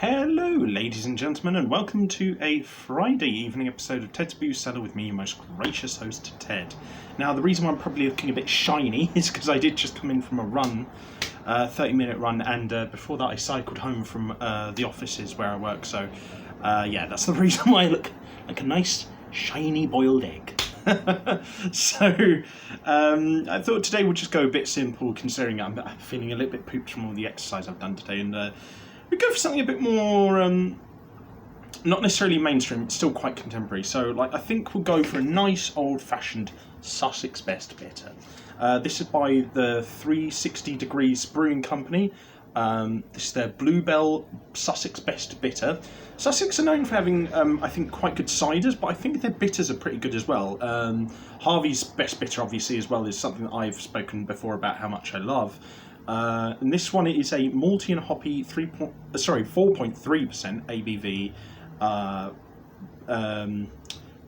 Hello, ladies and gentlemen, and welcome to a Friday evening episode of Ted's Brew Cellar with me, your most gracious host, Ted. Now, the reason why I'm probably looking a bit shiny is because I did just come in from a run, 30-minute run, and before that I cycled home from the offices where I work, so yeah, that's the reason why I look like a nice, shiny boiled egg. So, I thought today would just go a bit simple, considering I'm feeling a little bit pooped from all the exercise I've done today, and we go for something a bit more, not necessarily mainstream, but still quite contemporary. So, I think we'll go for a nice old-fashioned Sussex Best Bitter. This is by the 360 Degrees Brewing Company. This is their Bluebell Sussex Best Bitter. Sussex are known for having, I think, quite good ciders, but I think their bitters are pretty good as well. Harvey's Best Bitter, obviously, as well, is something that I've spoken before about how much I love. And this one is a malty and hoppy 4.3% ABV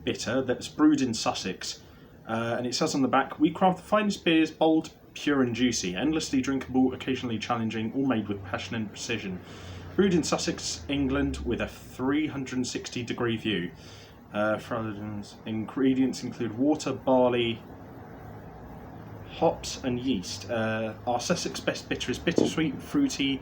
bitter that's brewed in Sussex. And it says on the back, "We craft the finest beers, bold, pure and juicy, endlessly drinkable, occasionally challenging, all made with passion and precision. Brewed in Sussex, England, with a 360-degree view." Ingredients include water, barley, hops and yeast. Our Sussex Best Bitter is bittersweet, fruity,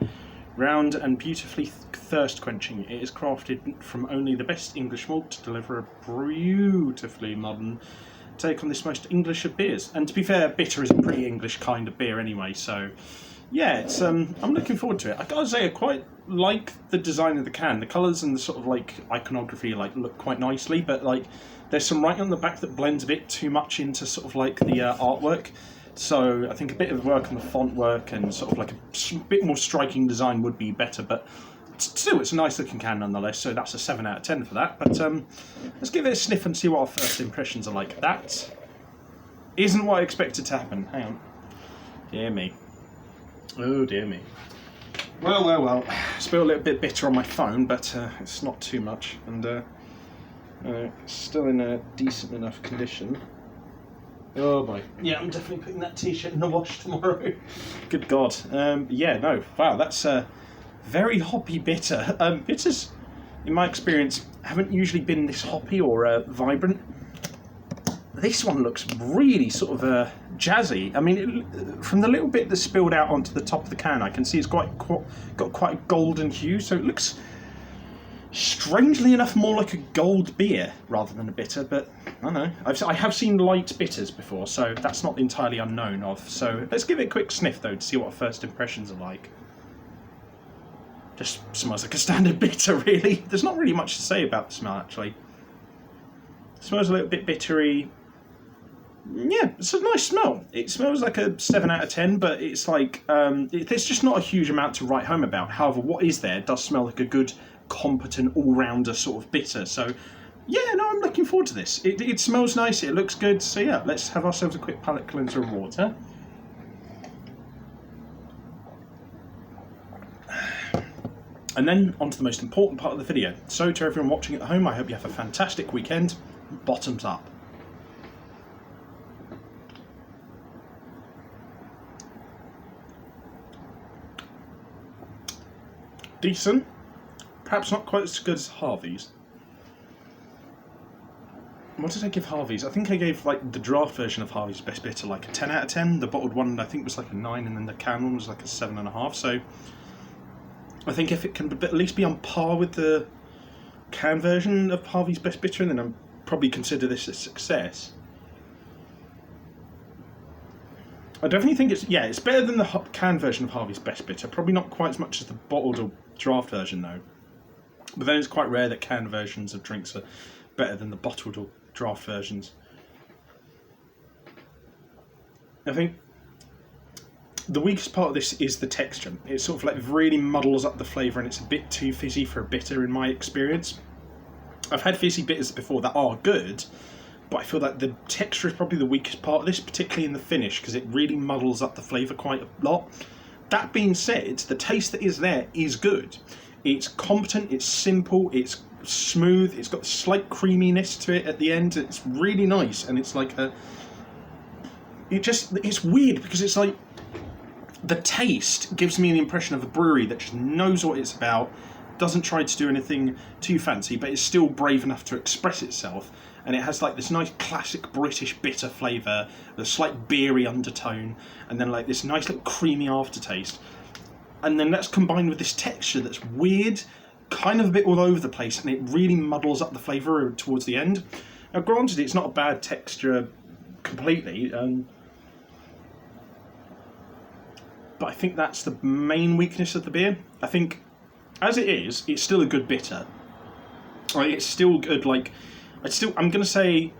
round and beautifully thirst-quenching. It is crafted from only the best English malt to deliver a beautifully modern take on this most English of beers. And to be fair, bitter is a pretty English kind of beer anyway, so yeah, it's I'm looking forward to it. I gotta say, I quite like the design of the can. The colours and the sort of iconography look quite nicely, but there's some writing on the back that blends a bit too much into sort of the artwork. So I think a bit of work on the font work and sort of a bit more striking design would be better, but still, it's a nice looking can nonetheless, so that's a 7 out of 10 for that. But let's give it a sniff and see what our first impressions are like. That isn't what I expected to happen. Hang on. Dear me. Oh dear me. Well. Spilled a little bit bitter on my phone, but it's not too much, and still in a decent enough condition. Oh boy. Yeah, I'm definitely putting that t-shirt in the wash tomorrow. Good God. Yeah, no. Wow, that's very hoppy bitter. Bitters, in my experience, haven't usually been this hoppy or vibrant. This one looks really sort of jazzy. I mean, from the little bit that spilled out onto the top of the can, I can see it's got quite a golden hue, so it looks, strangely enough, more like a gold beer rather than a bitter, but I don't know. I have seen light bitters before, so that's not entirely unknown of. So let's give it a quick sniff, though, to see what our first impressions are like. Just smells like a standard bitter, really. There's not really much to say about the smell, actually. It smells a little bit bittery. Yeah, it's a nice smell. It smells like a 7 out of 10, but it's there's just not a huge amount to write home about. However, what is there does smell like a good, competent, all-rounder sort of bitter. So, yeah, no, I'm looking forward to this. It smells nice, it looks good. So, yeah, let's have ourselves a quick palate cleanser of water. And then on to the most important part of the video. So to everyone watching at home, I hope you have a fantastic weekend. Bottoms up. Decent. Perhaps not quite as good as Harvey's. What did I give Harvey's? I think I gave the draft version of Harvey's Best Bitter a 10 out of 10. The bottled one I think was a 9, and then the can one was a 7.5. So I think if it can at least be on par with the can version of Harvey's Best Bitter, then I'd probably consider this a success. I definitely think it's better than the can version of Harvey's Best Bitter. Probably not quite as much as the bottled or draft version, though. But then it's quite rare that can versions of drinks are better than the bottled or draft versions. I think the weakest part of this is the texture. It sort of really muddles up the flavour, and it's a bit too fizzy for a bitter in my experience. I've had fizzy bitters before that are good, but I feel like the texture is probably the weakest part of this, particularly in the finish, because it really muddles up the flavour quite a lot. That being said, the taste that is there is good. It's competent, it's simple, it's smooth, it's got a slight creaminess to it at the end. It's really nice, and it's it's weird because it's the taste gives me the impression of a brewery that just knows what it's about, doesn't try to do anything too fancy, but it's still brave enough to express itself. And it has like this nice classic British bitter flavour with a slight beery undertone, and then like this nice little creamy aftertaste. And then that's combined with this texture that's weird, kind of a bit all over the place, and it really muddles up the flavour towards the end. Now granted, it's not a bad texture completely, but I think that's the main weakness of the beer. I think, as it is, it's still a good bitter. Like, it's still good, like, I'm going to say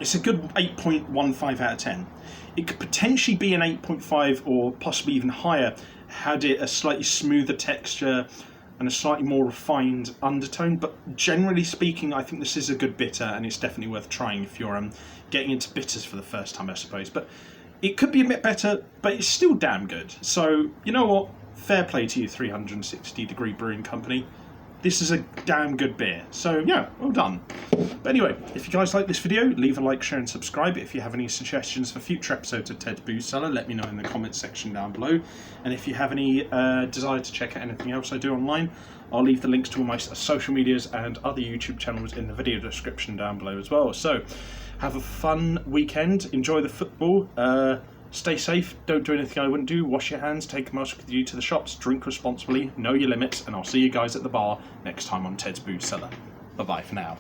it's a good 8.15 out of 10. It could potentially be an 8.5 or possibly even higher had it a slightly smoother texture and a slightly more refined undertone, but generally speaking, I think this is a good bitter, and it's definitely worth trying if you're getting into bitters for the first time, I suppose. But it could be a bit better, but it's still damn good. So, you know what? Fair play to you, 360 Degree Brewing Company. This is a damn good beer. So, yeah, well done. But anyway, if you guys like this video, leave a like, share, and subscribe. If you have any suggestions for future episodes of Ted's Booze Cellar, let me know in the comments section down below. And if you have any desire to check out anything else I do online, I'll leave the links to all my social medias and other YouTube channels in the video description down below as well. So, have a fun weekend. Enjoy the football. Stay safe, don't do anything I wouldn't do, wash your hands, take a mask with you to the shops, drink responsibly, know your limits, and I'll see you guys at the bar next time on Ted's Booze Cellar. Bye-bye for now.